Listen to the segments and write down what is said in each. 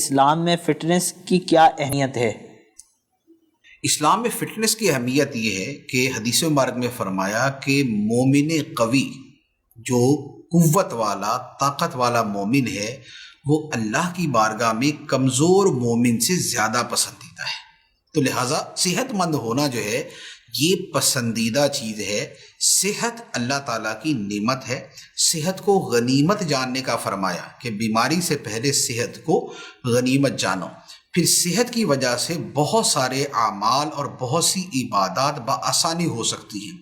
اسلام میں فٹنس کی کیا اہمیت ہے؟ اسلام میں فٹنس کی اہمیت یہ ہے کہ حدیث مبارک میں فرمایا کہ مومن قوی، جو قوت والا طاقت والا مومن ہے، وہ اللہ کی بارگاہ میں کمزور مومن سے زیادہ پسندیدہ ہے۔ تو لہٰذا صحت مند ہونا جو ہے یہ پسندیدہ چیز ہے۔ صحت اللہ تعالیٰ کی نعمت ہے۔ صحت کو غنیمت جاننے کا فرمایا کہ بیماری سے پہلے صحت کو غنیمت جانو۔ پھر صحت کی وجہ سے بہت سارے اعمال اور بہت سی عبادات بآسانی ہو سکتی ہیں۔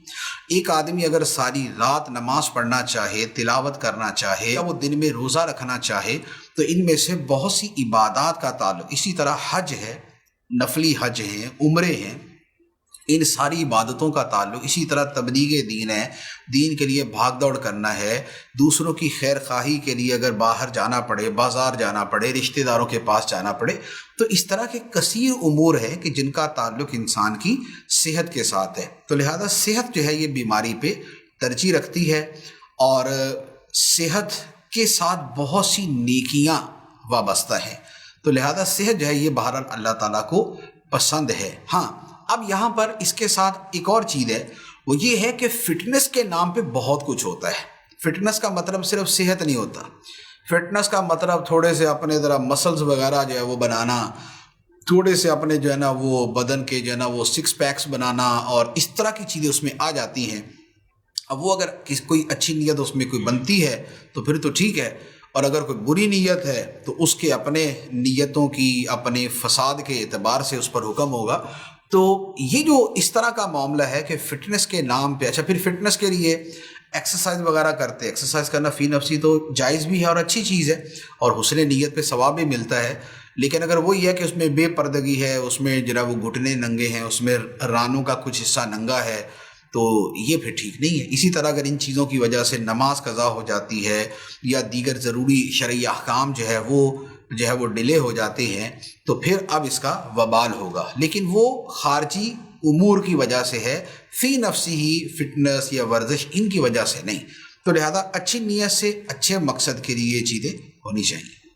ایک آدمی اگر ساری رات نماز پڑھنا چاہے، تلاوت کرنا چاہے، یا وہ دن میں روزہ رکھنا چاہے، تو ان میں سے بہت سی عبادات کا تعلق، اسی طرح حج ہے، نفلی حج ہیں، عمرے ہیں، ان ساری عبادتوں کا تعلق، اسی طرح تبلیغ دین ہے، دین کے لیے بھاگ دوڑ کرنا ہے، دوسروں کی خیر خواہی کے لیے اگر باہر جانا پڑے، بازار جانا پڑے، رشتہ داروں کے پاس جانا پڑے، تو اس طرح کے کثیر امور ہیں کہ جن کا تعلق انسان کی صحت کے ساتھ ہے۔ تو لہذا صحت جو ہے یہ بیماری پہ ترجیح رکھتی ہے، اور صحت کے ساتھ بہت سی نیکیاں وابستہ ہیں۔ تو لہذا صحت جو ہے یہ بہرحال اللہ تعالیٰ کو پسند ہے۔ ہاں، اب یہاں پر اس کے ساتھ ایک اور چیز ہے، وہ یہ ہے کہ فٹنس کے نام پہ بہت کچھ ہوتا ہے۔ فٹنس کا مطلب صرف صحت نہیں ہوتا۔ فٹنس کا مطلب تھوڑے سے اپنے ذرا مسلز وغیرہ جو ہے وہ بنانا، تھوڑے سے اپنے جو ہے نا وہ بدن کے جو ہے نا وہ سکس پیکس بنانا، اور اس طرح کی چیزیں اس میں آ جاتی ہیں۔ اب وہ اگر کوئی اچھی نیت اس میں کوئی بنتی ہے تو پھر تو ٹھیک ہے، اور اگر کوئی بری نیت ہے تو اس کے اپنے نیتوں کی، اپنے فساد کے اعتبار سے اس پر حکم ہوگا۔ تو یہ جو اس طرح کا معاملہ ہے کہ فٹنس کے نام پہ، اچھا پھر فٹنس کے لیے ایکسرسائز وغیرہ کرتے، ایکسرسائز کرنا فی نفسی تو جائز بھی ہے اور اچھی چیز ہے، اور حسن نیت پہ ثواب بھی ملتا ہے، لیکن اگر وہ یہ ہے کہ اس میں بے پردگی ہے، اس میں جناب وہ گھٹنے ننگے ہیں، اس میں رانوں کا کچھ حصہ ننگا ہے، تو یہ پھر ٹھیک نہیں ہے۔ اسی طرح اگر ان چیزوں کی وجہ سے نماز قضا ہو جاتی ہے، یا دیگر ضروری شرعی احکام جو ہے وہ ڈیلے ہو جاتے ہیں، تو پھر اب اس کا وبال ہوگا، لیکن وہ خارجی امور کی وجہ سے ہے، فی نفسی ہی فٹنس یا ورزش ان کی وجہ سے نہیں۔ تو لہذا اچھی نیت سے اچھے مقصد کے لیے یہ چیزیں ہونی چاہیے۔